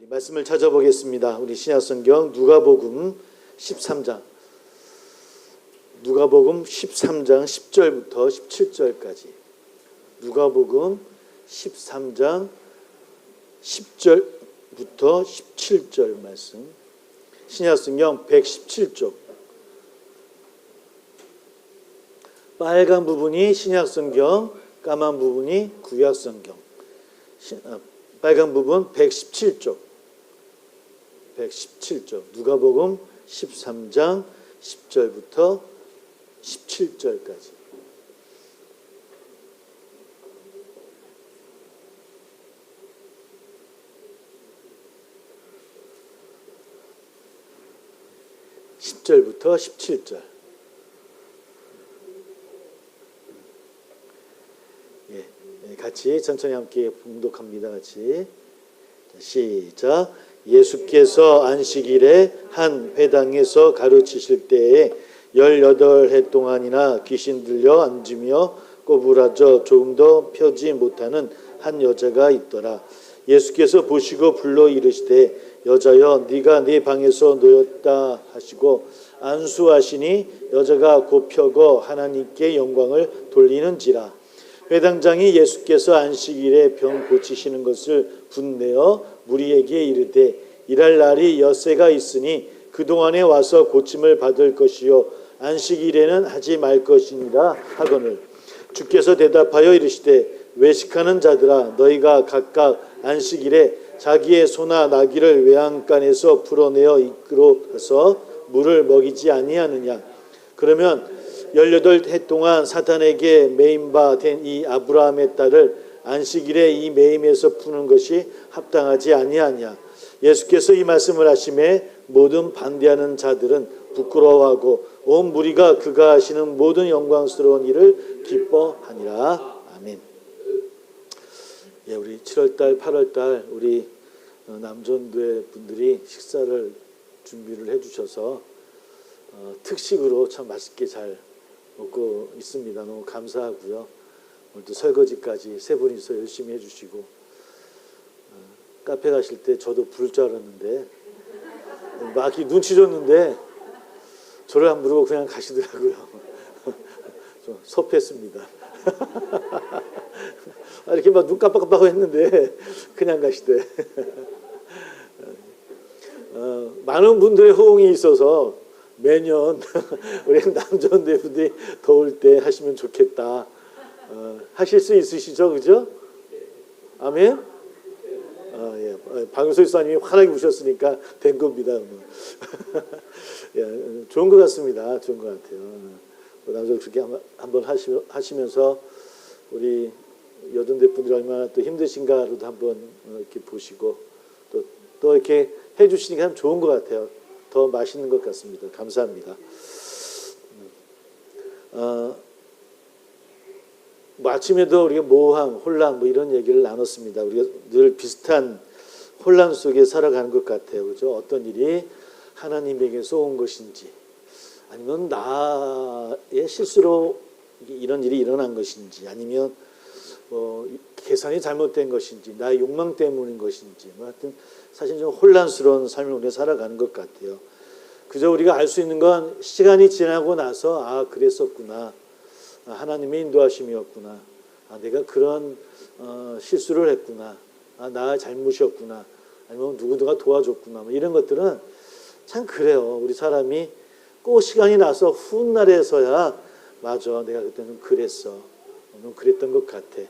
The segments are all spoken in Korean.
말씀을 찾아보겠습니다. 우리 신약성경 누가복음 13장, 누가복음 13장 10절부터 17절까지, 누가복음 13장 10절부터 17절 말씀, 신약성경 117쪽, 빨간 부분이 신약성경, 까만 부분이 구약성경. 빨간 부분 117쪽, 누가복음 13장 10절부터 17절까지. (10절부터) 17절. 같이 천천히 함께 봉독합니다. 같이 시작. 예수께서 안식일에 한 회당에서 가르치실 때에 18해 동안이나 귀신 들려 앉으며 꼬부라져 조금도 펴지 못하는 한 여자가 있더라. 예수께서 보시고 불러 이르시되 여자여 네가 네 방에서 놓였다 하시고 안수하시니 여자가 곧 펴고 하나님께 영광을 돌리는지라. 회당장이 예수께서 안식일에 병 고치시는 것을 분내어 무리에게 이르되 일할 날이 엿새가 있으니 그동안에 와서 고침을 받을 것이요 안식일에는 하지 말 것이니라 하거늘. 주께서 대답하여 이르시되 외식하는 자들아 너희가 각각 안식일에 자기의 소나 나귀를 외양간에서 풀어내어 이끌어 가서 물을 먹이지 아니하느냐. 그러면 18해 동안 사탄에게 매임 바 된 이 아브라함의 딸을 안식일에 이 매임에서 푸는 것이 합당하지 아니하냐. 예수께서 이 말씀을 하심에 모든 반대하는 자들은 부끄러워하고 온 무리가 그가 하시는 모든 영광스러운 일을 기뻐하니라. 아멘. 예, 우리 7월달, 8월달 우리 남전도회 분들이 식사를 준비를 해주셔서 특식으로 참 맛있게 잘 먹고 있습니다. 너무 감사하고요. 오늘도 설거지까지 세 분이서 열심히 해주시고 카페 가실 때 저도 부를 줄 알았는데 막 눈치 줬는데 저를 안 부르고 그냥 가시더라고요. 좀 섭했습니다. 이렇게 막 눈 깜빡깜빡 했는데 그냥 가시대. 많은 분들의 호응이 있어서 매년 우리 남전도회 분들이 더울 때 하시면 좋겠다. 하실 수 있으시죠? 그죠? 아멘? 예. 박은솔 사님이 환하게 우셨으니까 된 겁니다. 예, 좋은 것 같습니다. 좋은 것 같아요. 남전도 그렇게 한번 하시면서 우리 여전대 분들이 얼마나 또 힘드신가로도 한번 이렇게 보시고 또 이렇게 해주시니까 참 좋은 것 같아요. 더 맛있는 것 같습니다. 감사합니다. 뭐 아침에도 우리가 모함, 혼란 뭐 이런 얘기를 나눴습니다. 우리가 늘 비슷한 혼란 속에 살아가는 것 같아요. 그죠? 어떤 일이 하나님에게서 온 것인지 아니면 나의 실수로 이런 일이 일어난 것인지 아니면 계산이 잘못된 것인지 나의 욕망 때문인 것인지 뭐 하여튼 사실 좀 혼란스러운 삶을 우리가 살아가는 것 같아요. 그저 우리가 알 수 있는 건 시간이 지나고 나서 아 그랬었구나. 하나님의 인도하심이었구나. 내가 그런 실수를 했구나. 나의 잘못이었구나. 아니면 누구가 도와줬구나. 뭐 이런 것들은 참 그래요. 우리 사람이 꼭 시간이 나서 훗날에서야 맞아 내가 그때는 그랬어. 넌 그랬던 것 같아.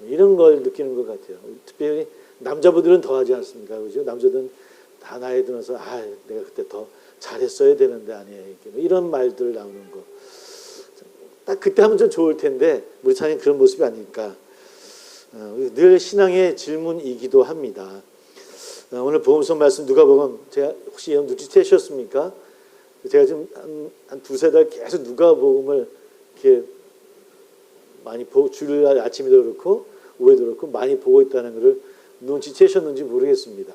이런 걸 느끼는 것 같아요. 특별히 남자분들은 더 하지 않습니까? 그죠? 남자들은 다 나이 들어서 내가 그때 더 잘했어야 되는데 아니에요. 이런 말들 나오는 거. 딱 그때 하면 좀 좋을 텐데 우리 사람이 그런 모습이 아닐까. 늘 신앙의 질문이기도 합니다. 오늘 복음서 말씀 누가복음 제가 혹시 눈치채셨습니까? 제가 지금 한 두세 달 계속 누가복음을 이렇게 많이 보고 주일 아침에도 그렇고 오후에도 그렇고 많이 보고 있다는 것을 눈치채셨는지 모르겠습니다.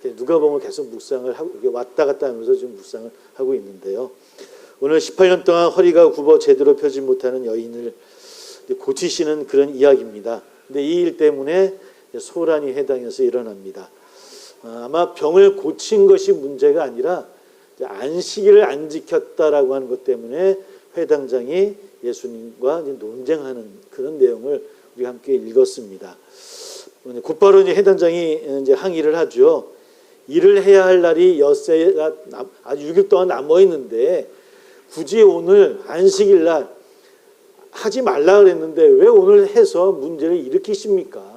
누가복음을 계속 묵상을 하고 왔다 갔다 하면서 지금 묵상을 하고 있는데요. 오늘 18년 동안 허리가 굽어 제대로 펴지 못하는 여인을 고치시는 그런 이야기입니다. 근데 이 일 때문에 소란이 회당에서 일어납니다. 아마 병을 고친 것이 문제가 아니라 안식일을 안 지켰다라고 하는 것 때문에 회당장이 예수님과 논쟁하는 그런 내용을 우리 함께 읽었습니다. 곧바로 이제 회당장이 이제 항의를 하죠. 일을 해야 할 날이 엿새가 아주 6일 동안 남아 있는데 굳이 오늘 안식일 날 하지 말라 그랬는데 왜 오늘 해서 문제를 일으키십니까?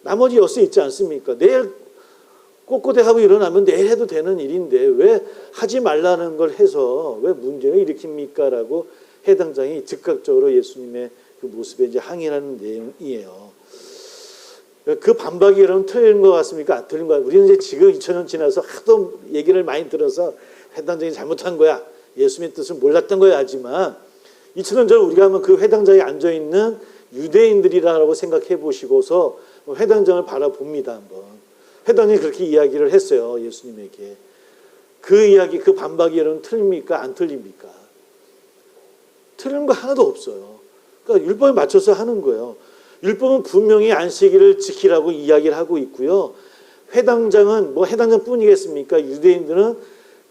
나머지 엿새 있지 않습니까? 내일 꼿꼿해하고 일어나면 내일 해도 되는 일인데 왜 하지 말라는 걸 해서 왜 문제를 일으킵니까? 라고 해당장이 즉각적으로 예수님의 그 모습에 이제 항의하는 내용이에요. 그 반박이 여러분 틀린 것 같습니까? 안 틀린 것 같아요. 우리는 이제 지금 2000년 지나서 하도 얘기를 많이 들어서 해당장이 잘못한 거야. 예수님의 뜻을 몰랐던 거야 하지만 2000년 전 우리가 하면 그 회당장에 앉아있는 유대인들이라고 생각해 보시고서 회당장을 바라봅니다. 한번. 회당장이 그렇게 이야기를 했어요. 예수님에게. 그 이야기, 그 반박이 여러분 틀립니까? 안 틀립니까? 틀린 거 하나도 없어요. 그러니까 율법에 맞춰서 하는 거예요. 율법은 분명히 안식일을 지키라고 이야기를 하고 있고요. 회당장은 뭐 회당장뿐이겠습니까? 유대인들은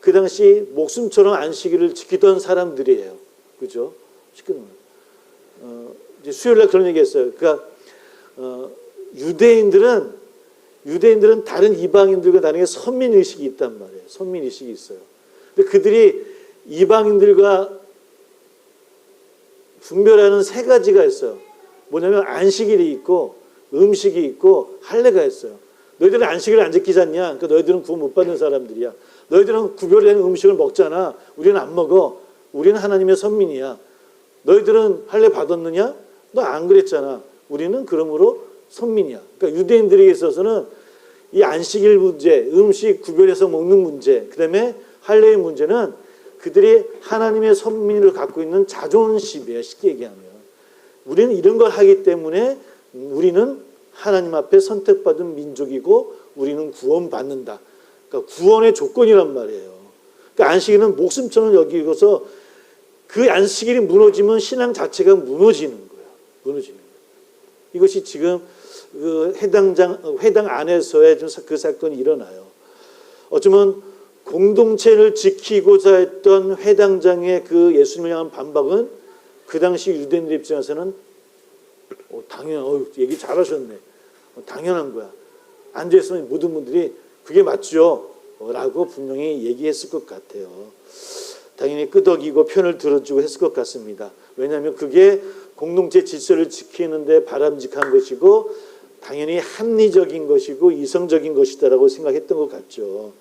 그 당시 목숨처럼 안식일을 지키던 사람들이에요. 그죠? 이제 수요일날 그런 얘기했어요. 그러니까 유대인들은 다른 이방인들과 다르게 선민 의식이 있단 말이에요. 선민 의식이 있어요. 근데 그들이 이방인들과 분별하는 세 가지가 있어요. 뭐냐면 안식일이 있고 음식이 있고 할례가 있어요. 너희들은 안식일을 안 지키지 않냐? 그러니까 너희들은 구원 못 받는 사람들이야. 너희들은 구별된 음식을 먹잖아. 우리는 안 먹어. 우리는 하나님의 선민이야. 너희들은 할례 받았느냐? 너 안 그랬잖아. 우리는 그러므로 선민이야. 그러니까 유대인들에게 있어서는 이 안식일 문제, 음식 구별해서 먹는 문제, 그 다음에 할례의 문제는 그들이 하나님의 선민을 갖고 있는 자존심이에요. 쉽게 얘기하면. 우리는 이런 걸 하기 때문에 우리는 하나님 앞에 선택받은 민족이고 우리는 구원받는다. 그러니까 구원의 조건이란 말이에요. 그러니까 안식일은 목숨처럼 여기고서 그 안식일이 무너지면 신앙 자체가 무너지는 거예요. 무너지는 거예요. 이것이 지금 그 회당 안에서의 그 사건이 일어나요. 어쩌면 공동체를 지키고자 했던 회당장의 그 예수님을 향한 반박은 그 당시 유대인들 입장에서는 얘기 잘하셨네. 당연한 거야. 앉아있으면 모든 분들이 그게 맞죠? 라고 분명히 얘기했을 것 같아요. 당연히 끄덕이고 편을 들어주고 했을 것 같습니다. 왜냐하면 그게 공동체 질서를 지키는데 바람직한 것이고 당연히 합리적인 것이고 이성적인 것이다라고 생각했던 것 같죠.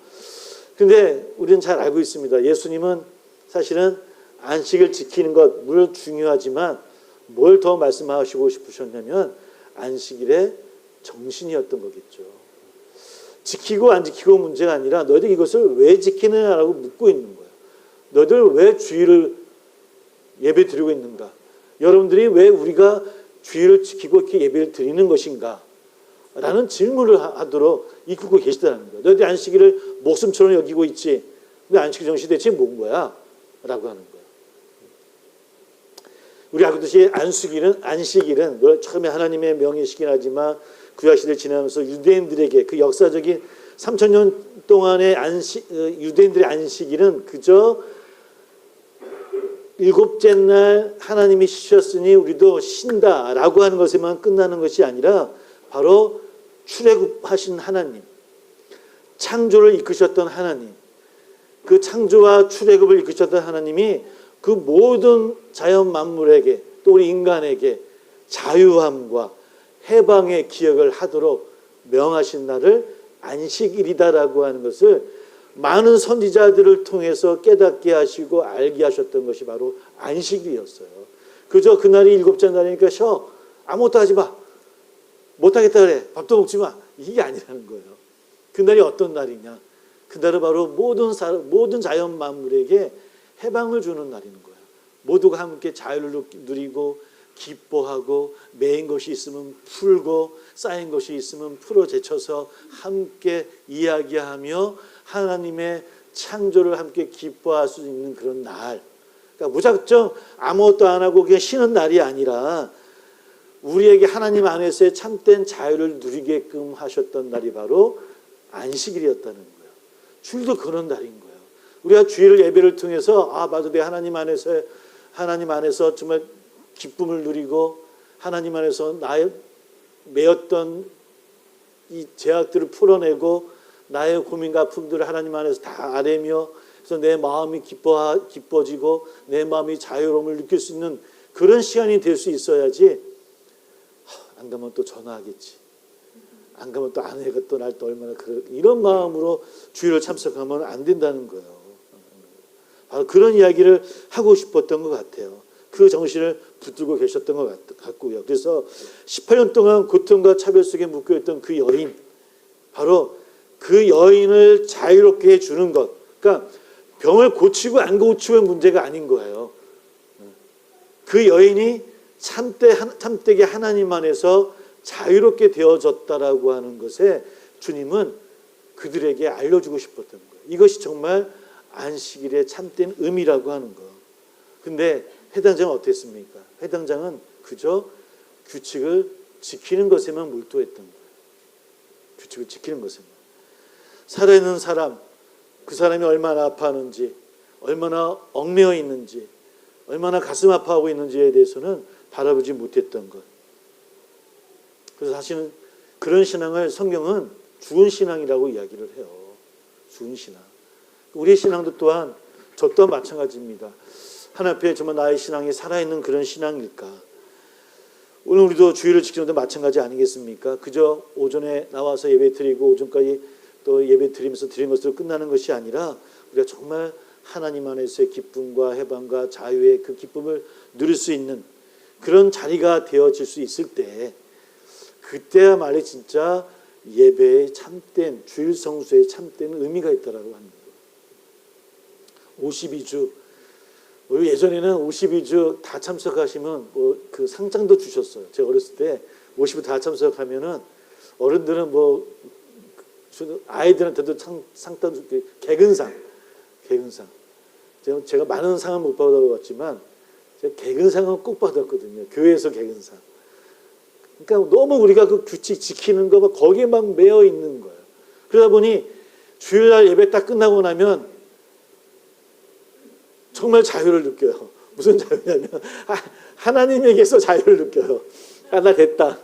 그런데 우리는 잘 알고 있습니다. 예수님은 사실은 안식을 지키는 것 물론 중요하지만 뭘 더 말씀하시고 싶으셨냐면 안식일의 정신이었던 거겠죠. 지키고 안 지키고 문제가 아니라 너희들 이것을 왜 지키느냐라고 묻고 있는 거예요. 너희들 왜 주일을 예배 드리고 있는가? 여러분들이 왜 우리가 주일을 지키고 이렇게 예배를 드리는 것인가? 라는 질문을 하도록 이끌고 계시다는 거예요. 너희들이 안식일을 목숨처럼 여기고 있지. 근데 안식 정신이 대체 뭔 거야? 라고 하는 거예요. 우리 알고 있듯이 안식일은 물론 처음에 하나님의 명예시긴 하지만 구약시대를 지나면서 유대인들에게 그 역사적인 3000년 동안의 유대인들의 안식일은 그저 일곱째 날 하나님이 쉬셨으니 우리도 쉰다라고 하는 것에만 끝나는 것이 아니라 바로 출애굽하신 하나님, 창조를 이끄셨던 하나님, 그 창조와 출애굽을 이끄셨던 하나님이 그 모든 자연 만물에게 또 우리 인간에게 자유함과 해방의 기억을 하도록 명하신 날을 안식일이다라고 하는 것을 많은 선지자들을 통해서 깨닫게 하시고 알게 하셨던 것이 바로 안식일이었어요. 그저 그날이 일곱째 날이니까 쉬어. 아무것도 하지 마. 못하겠다 그래. 밥도 먹지 마. 이게 아니라는 거예요. 그날이 어떤 날이냐. 그날은 바로 모든 자연 만물에게 해방을 주는 날인 거예요. 모두가 함께 자유를 누리고 기뻐하고 매인 것이 있으면 풀고 쌓인 것이 있으면 풀어 제쳐서 함께 이야기하며 하나님의 창조를 함께 기뻐할 수 있는 그런 날. 그러니까 무작정 아무것도 안 하고 그냥 쉬는 날이 아니라 우리에게 하나님 안에서의 참된 자유를 누리게끔 하셨던 날이 바로 안식일이었다는 거예요. 주일도 그런 날인 거예요. 우리가 주일 예배를 통해서 맞아, 내 하나님 안에서 정말 기쁨을 누리고 하나님 안에서 나의 매였던 이 죄악들을 풀어내고 나의 고민과 아픔들을 하나님 안에서 다 아뢰며 그래서 내 마음이 기뻐지고 내 마음이 자유로움을 느낄 수 있는 그런 시간이 될 수 있어야지. 안 가면 또 전화하겠지. 안 가면 또 아내가 또 날 또 얼마나 이런 마음으로 주일을 참석하면 안 된다는 거예요. 바로 그런 이야기를 하고 싶었던 것 같아요. 그 정신을 붙들고 계셨던 것 같고요. 그래서 18년 동안 고통과 차별 속에 묶여있던 그 여인, 바로 그 여인을 자유롭게 해주는 것. 그러니까 병을 고치고 안 고치고의 문제가 아닌 거예요. 그 여인이 참되게 하나님 안에서 자유롭게 되어졌다라고 하는 것에 주님은 그들에게 알려주고 싶었던 거예요. 이것이 정말 안식일의 참된 의미라고 하는 거. 근데 해당장은 어땠습니까? 해당장은 그저 규칙을 지키는 것에만 몰두했던 거예요. 규칙을 지키는 것에만. 살아있는 사람, 그 사람이 얼마나 아파하는지, 얼마나 얽매여 있는지, 얼마나 가슴 아파하고 있는지에 대해서는 바라보지 못했던 것. 그래서 사실은 그런 신앙을 성경은 죽은 신앙이라고 이야기를 해요. 죽은 신앙. 우리의 신앙도 또한 저 또한 마찬가지입니다. 하나님 앞에 정말 나의 신앙이 살아있는 그런 신앙일까? 오늘 우리도 주일을 지키는데 마찬가지 아니겠습니까? 그저 오전에 나와서 예배 드리고 오전까지 또 예배 드리면서 드린 것으로 끝나는 것이 아니라 우리가 정말 하나님 안에서의 기쁨과 해방과 자유의 그 기쁨을 누릴 수 있는 그런 자리가 되어질 수 있을 때 그때야말로 진짜 예배의 참된 주일 성수의 참된 의미가 있다라고 하는 거예요. 52주 예전에는 52주 다 참석하시면 그 상장도 주셨어요. 제가 어렸을 때 52주 다 참석하면은 어른들은 아이들한테도 상도 주고 개근상. 제가 많은 상은 못 받아봤지만 제가 개근상은 꼭 받았거든요. 교회에서 개근상. 그러니까 너무 우리가 그 규칙 지키는 거 거기에 막 매여 있는 거예요. 그러다 보니 주일날 예배 딱 끝나고 나면 정말 자유를 느껴요. 무슨 자유냐면 하나님에게서 자유를 느껴요. 나 됐다.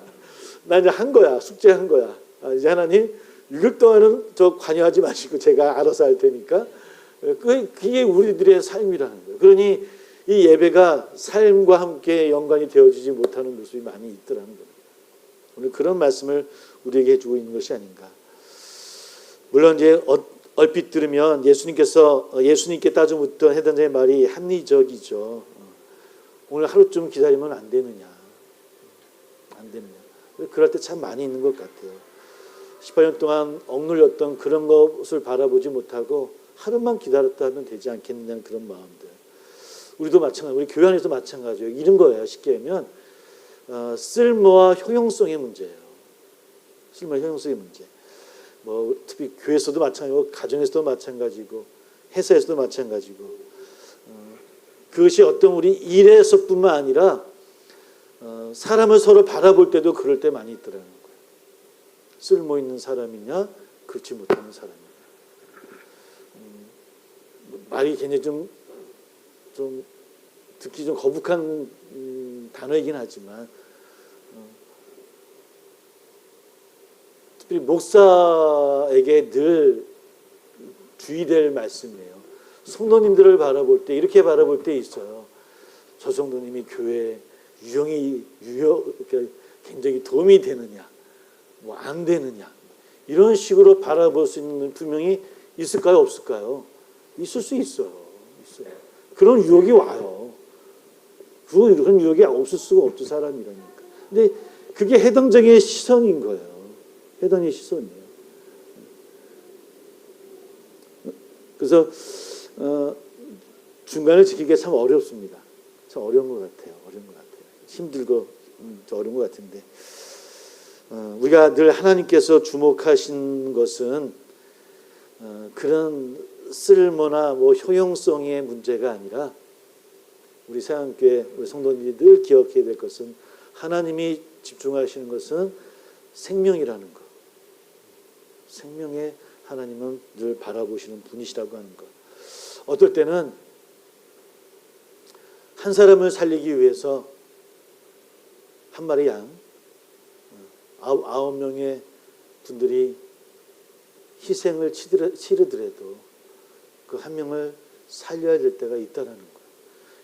나 이제 한 거야. 숙제한 거야. 이제 하나님 6일 동안은 저 관여하지 마시고 제가 알아서 할 테니까. 그게 우리들의 삶이라는 거예요. 그러니 이 예배가 삶과 함께 연관이 되어지지 못하는 모습이 많이 있더라는 거예요. 오늘 그런 말씀을 우리에게 해주고 있는 것이 아닌가. 물론 이제 얼핏 들으면 예수님께 따져 묻던 해당자의 말이 합리적이죠. 오늘 하루쯤 기다리면 안 되느냐. 안 되느냐. 그럴 때 참 많이 있는 것 같아요. 18년 동안 억눌렸던 그런 것을 바라보지 못하고 하루만 기다렸다 하면 되지 않겠느냐는 그런 마음들. 우리도 마찬가지, 우리 교회 안에서 마찬가지예요. 이런 거예요. 쉽게 하면 쓸모와 효용성의 문제예요. 쓸모와 효용성의 문제. 특히 교회에서도 마찬가지고 가정에서도 마찬가지고 회사에서도 마찬가지고 그것이 어떤 우리 일에서뿐만 아니라 사람을 서로 바라볼 때도 그럴 때 많이 있더라는 거예요. 쓸모 있는 사람이냐 그렇지 못하는 사람이냐. 말이 굉장히 좀 듣기 좀 거북한 단어이긴 하지만 특히 목사에게 늘 주의될 말씀이에요. 성도님들을 바라볼 때 이렇게 바라볼 때 있어요. 저 성도님이 교회 유형이 굉장히 도움이 되느냐 안 되느냐 이런 식으로 바라볼 수 있는 분명히 있을까요 없을까요? 있을 수 있어요. 그런 유혹이 와요. 그런 유혹이 없을 수가 없죠. 사람이라니까. 근데 그게 해당적인 시선인 거예요. 해당의 시선이에요. 그래서 중간을 지키기가 참 어렵습니다. 참 어려운 것 같아요. 힘들고 어려운 것 같은데 우리가 늘 하나님께서 주목하신 것은 그런 쓸모나 효용성의 문제가 아니라 우리 새한교회 우리 성도님들이 늘 기억해야 될 것은 하나님이 집중하시는 것은 생명이라는 것. 생명의 하나님은 늘 바라보시는 분이시라고 하는 것. 어떨 때는 한 사람을 살리기 위해서 한 마리 양, 9명의 분들이 희생을 치르더라도 그 한 명을 살려야 될 때가 있다는 거예요.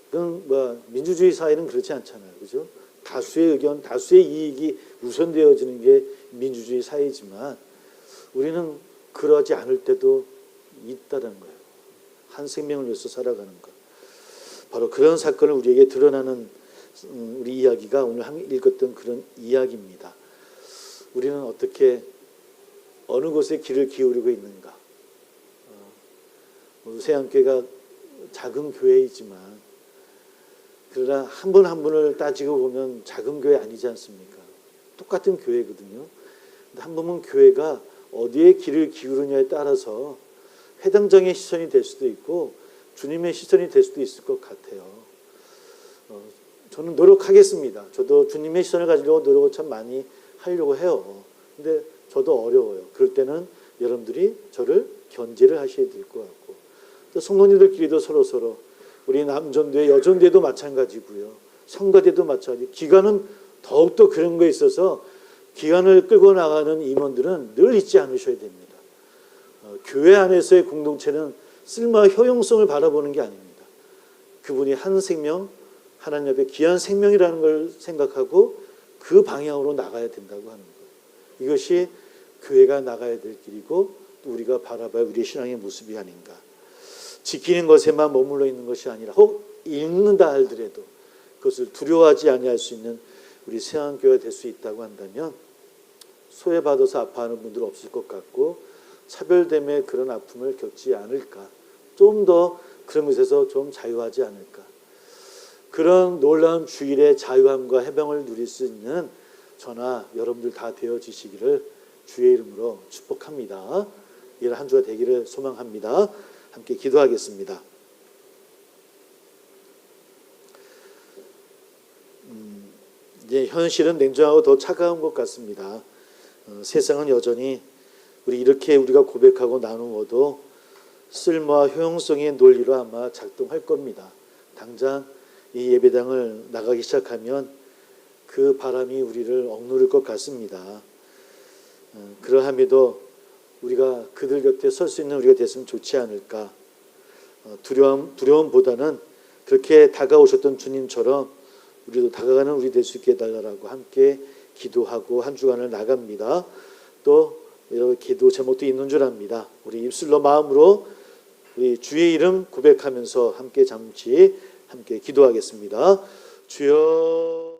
이건 뭐 민주주의 사회는 그렇지 않잖아요, 그죠? 다수의 의견, 다수의 이익이 우선되어지는 게 민주주의 사회지만 우리는 그러지 않을 때도 있다는 거예요. 한 생명을 위해서 살아가는 것. 바로 그런 사건을 우리에게 드러나는 우리 이야기가 오늘 읽었던 그런 이야기입니다. 우리는 어떻게 어느 곳에 귀를 기울이고 있는가? 새안교회가 작은 교회이지만 그러나 한 분 한 분을 따지고 보면 작은 교회 아니지 않습니까? 똑같은 교회거든요. 근데 한 분은 교회가 어디에 귀를 기울이냐에 따라서 회당장의 시선이 될 수도 있고 주님의 시선이 될 수도 있을 것 같아요. 저는 노력하겠습니다. 저도 주님의 시선을 가지려고 노력을 참 많이 하려고 해요. 근데 저도 어려워요. 그럴 때는 여러분들이 저를 견제를 하셔야 될 것 같고 또 성도님들끼리도 서로 우리 남전도회 여전도회도 마찬가지고요. 성가대도 마찬가지. 기관은 더욱더 그런 거에 있어서 기관을 끌고 나가는 임원들은 늘 잊지 않으셔야 됩니다. 교회 안에서의 공동체는 쓸모와 효용성을 바라보는 게 아닙니다. 그분이 한 생명, 하나님 앞에 귀한 생명이라는 걸 생각하고 그 방향으로 나가야 된다고 하는 거예요. 이것이 교회가 나가야 될 길이고 또 우리가 바라봐야 우리의 신앙의 모습이 아닌가. 지키는 것에만 머물러 있는 것이 아니라 혹 읽는다 하더라도 그것을 두려워하지 아니할 수 있는 우리 새안교회가 될 수 있다고 한다면 소외받아서 아파하는 분들 없을 것 같고 차별됨의 그런 아픔을 겪지 않을까. 좀 더 그런 것에서 좀 자유하지 않을까. 그런 놀라운 주일의 자유함과 해방을 누릴 수 있는 저나 여러분들 다 되어지시기를 주의 이름으로 축복합니다. 이런 한 주가 되기를 소망합니다. 함께 기도하겠습니다. 이제 현실은 냉정하고 더 차가운 것 같습니다. 세상은 여전히 우리가 고백하고 나누어도 쓸모와 효용성의 논리로 아마 작동할 겁니다. 당장 이 예배당을 나가기 시작하면 그 바람이 우리를 억누를 것 같습니다. 그러함에도 우리가 그들 곁에 설 수 있는 우리가 됐으면 좋지 않을까. 두려움보다는 그렇게 다가오셨던 주님처럼 우리도 다가가는 우리 될 수 있게 해달라고 함께 기도하고 한 주간을 나갑니다. 또 여러 기도 제목도 있는 줄 압니다. 우리 입술로 마음으로 우리 주의 이름 고백하면서 함께 잠시 함께 기도하겠습니다. 주여